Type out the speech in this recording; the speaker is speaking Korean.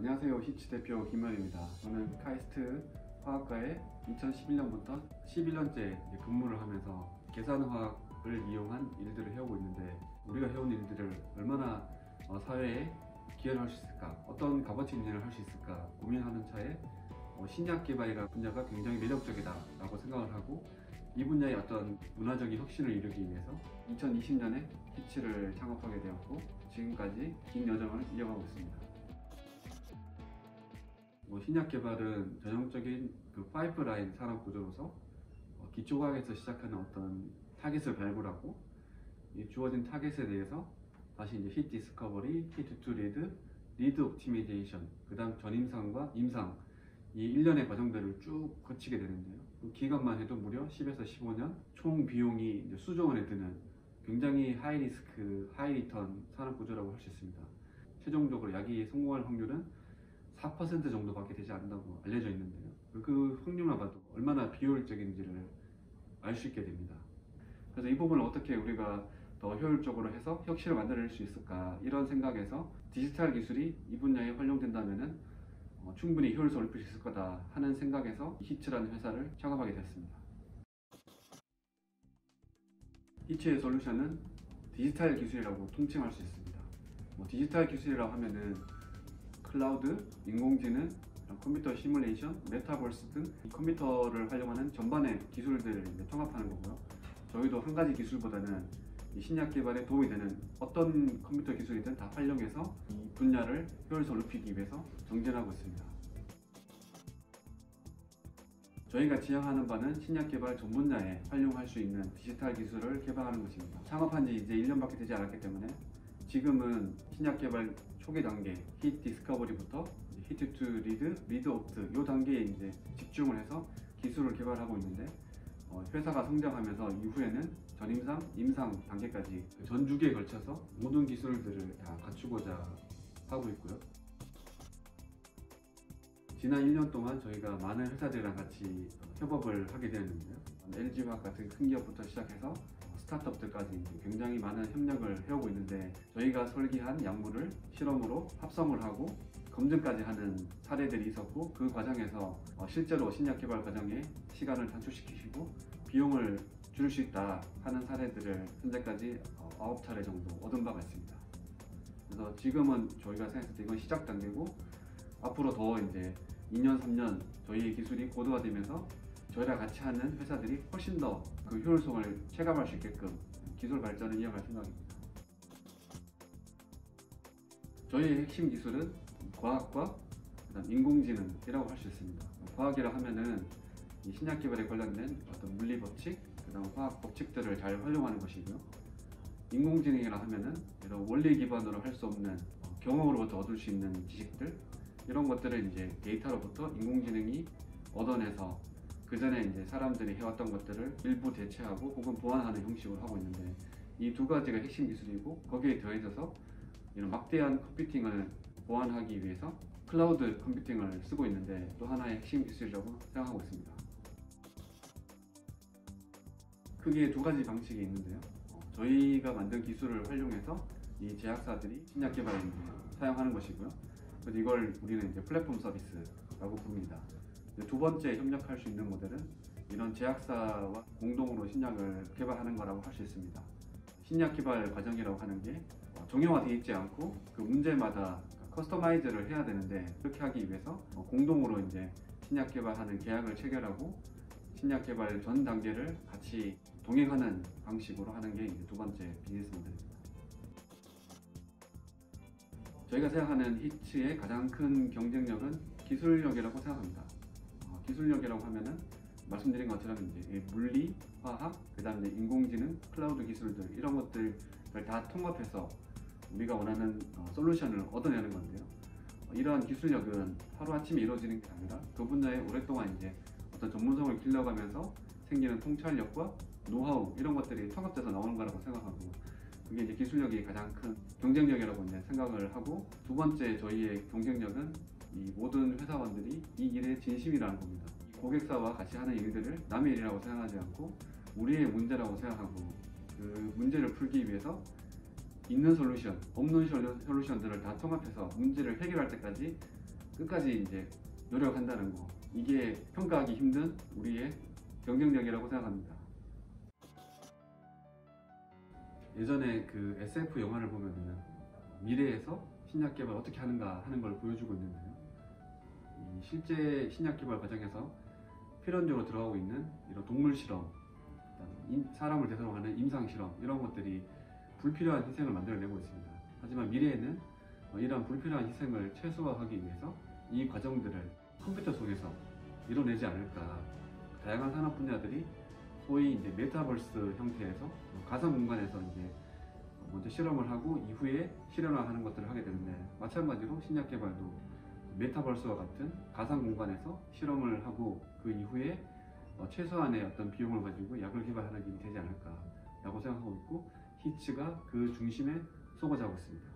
안녕하세요. 히치 대표 김현입니다. 저는 카이스트 화학과에 2011년부터 11년째 근무를 하면서 계산화학을 이용한 일들을 해오고 있는데, 우리가 해온 일들을 얼마나 사회에 기여를 할 수 있을까, 어떤 값어치 있는 일을 할 수 있을까 고민하는 차에 신약 개발이라는 분야가 굉장히 매력적이다 라고 생각을 하고, 이 분야의 어떤 문화적인 혁신을 이루기 위해서 2020년에 히치를 창업하게 되었고, 지금까지 긴 여정을 이어가고 있습니다. 신약 개발은 전형적인 파이프라인 산업 구조로서 기초과학에서 시작하는 어떤 타겟을 발굴하고, 이 주어진 타겟에 대해서 다시 이제 히트 디스커버리, 히트 투 리드, 리드 옵티미제이션, 그 다음 전임상과 임상, 이 일련의 과정들을 쭉 거치게 되는데요. 그 기간만 해도 무려 10에서 15년, 총 비용이 이제 수조 원에 드는 굉장히 하이 리스크, 하이 리턴 산업 구조라고 할 수 있습니다. 최종적으로 약이 성공할 확률은 4% 정도밖에 되지 않는다고 알려져 있는데요. 그 확률만 봐도 얼마나 비효율적인지를 알 수 있게 됩니다. 그래서 이 부분을 어떻게 우리가 더 효율적으로 해서 혁신을 만들어낼 수 있을까, 이런 생각에서 디지털 기술이 이 분야에 활용된다면 충분히 효율성을 높일 수 있을 거다 하는 생각에서 히츠라는 회사를 창업하게 됐습니다. 히츠의 솔루션은 디지털 기술이라고 통칭할 수 있습니다. 디지털 기술이라고 하면은 클라우드, 인공지능, 컴퓨터 시뮬레이션, 메타버스 등 컴퓨터를 활용하는 전반의 기술들을 통합하는 거고요. 저희도 한 가지 기술보다는 이 신약 개발에 도움이 되는 어떤 컴퓨터 기술이든 다 활용해서 이 분야를 효율성을 높이기 위해서 정진하고 있습니다. 저희가 지향하는 바는 신약 개발 전 분야에 활용할 수 있는 디지털 기술을 개발하는 것입니다. 창업한 지 이제 1년밖에 되지 않았기 때문에 지금은 신약 개발 초기 단계, 히트 디스커버리부터 히트 투 리드, 리드 옵트 이 단계에 이제 집중을 해서 기술을 개발하고 있는데, 회사가 성장하면서 이후에는 전임상, 임상 단계까지 전 주기에 걸쳐서 모든 기술들을 다 갖추고자 하고 있고요. 지난 1년 동안 저희가 많은 회사들이랑 같이 협업을 하게 되었는데요. LG화학 같은 큰 기업부터 시작해서 스타트업들까지 굉장히 많은 협력을 해오고 있는데, 저희가 설계한 약물을 실험으로 합성을 하고 검증까지 하는 사례들이 있었고, 그 과정에서 실제로 신약 개발 과정에 시간을 단축시키시고 비용을 줄일 수 있다 하는 사례들을 현재까지 9차례 정도 얻은 바가 있습니다. 그래서 지금은 저희가 생각했을 때 이건 시작 단계고, 앞으로 더 이제 2년, 3년 저희의 기술이 고도화되면서 저희랑 같이 하는 회사들이 훨씬 더 그 효율성을 체감할 수 있게끔 기술 발전을 이어갈 생각입니다. 저희의 핵심 기술은 과학과 그다음 인공지능이라고 할 수 있습니다. 과학이라 하면은 이 신약 개발에 관련된 어떤 물리 법칙, 그다음 화학 법칙들을 잘 활용하는 것이고요. 인공지능이라 하면은 이런 원리 기반으로 할 수 없는 경험으로부터 얻을 수 있는 지식들, 이런 것들을 이제 데이터로부터 인공지능이 얻어내서 그 전에 이제 사람들이 해왔던 것들을 일부 대체하고 혹은 보완하는 형식으로 하고 있는데, 이 두 가지가 핵심 기술이고, 거기에 더해져서 이런 막대한 컴퓨팅을 보완하기 위해서 클라우드 컴퓨팅을 쓰고 있는데, 또 하나의 핵심 기술이라고 생각하고 있습니다. 크게 두 가지 방식이 있는데요. 저희가 만든 기술을 활용해서 이 제약사들이 신약 개발에 사용하는 것이고요. 그래서 이걸 우리는 이제 플랫폼 서비스라고 부릅니다. 두 번째 협력할 수 있는 모델은 이런 제약사와 공동으로 신약을 개발하는 거라고 할 수 있습니다. 신약 개발 과정이라고 하는 게 정형화되어 있지 않고 그 문제마다 커스터마이즈를 해야 되는데, 그렇게 하기 위해서 공동으로 이제 신약 개발하는 계약을 체결하고 신약 개발 전 단계를 같이 동행하는 방식으로 하는 게 이제 두 번째 비즈니스 모델입니다. 저희가 생각하는 히츠의 가장 큰 경쟁력은 기술력이라고 생각합니다. 기술력이라고 하면은 말씀드린 것처럼 이제 물리, 화학, 그 다음에 인공지능, 클라우드 기술들, 이런 것들을 다 통합해서 우리가 원하는 솔루션을 얻어내는 건데요. 이러한 기술력은 하루아침에 이루어지는 게 아니라 그 분야에 오랫동안 이제 어떤 전문성을 길러가면서 생기는 통찰력과 노하우, 이런 것들이 통합돼서 나오는 거라고 생각하고, 그게 이제 기술력이 가장 큰 경쟁력이라고 이제 생각을 하고, 두 번째 저희의 경쟁력은 이 모든 회사원들이 이 일에 진심이라는 겁니다. 이 고객사와 같이 하는 일들을 남의 일이라고 생각하지 않고 우리의 문제라고 생각하고, 그 문제를 풀기 위해서 있는 솔루션, 없는 솔루션들을 다 통합해서 문제를 해결할 때까지 끝까지 이제 노력한다는 거, 이게 평가하기 힘든 우리의 경쟁력이라고 생각합니다. 예전에 그 SF 영화를 보면은 미래에서 신약 개발 어떻게 하는가 하는 걸 보여주고 있는데요. 이 실제 신약 개발 과정에서 필연적으로 들어가고 있는 이런 동물 실험, 사람을 대상으로 하는 임상 실험, 이런 것들이 불필요한 희생을 만들어내고 있습니다. 하지만 미래에는 이러한 불필요한 희생을 최소화하기 위해서 이 과정들을 컴퓨터 속에서 이뤄내지 않을까. 다양한 산업 분야들이 소위 이제 메타버스 형태에서 가상 공간에서 이제 먼저 실험을 하고 이후에 실현화하는 것들을 하게 되는데, 마찬가지로 신약 개발도 메타버스와 같은 가상 공간에서 실험을 하고 그 이후에 최소한의 어떤 비용을 가지고 약을 개발하는 일이 되지 않을까라고 생각하고 있고, 히츠가 그 중심에 서고 자고 있습니다.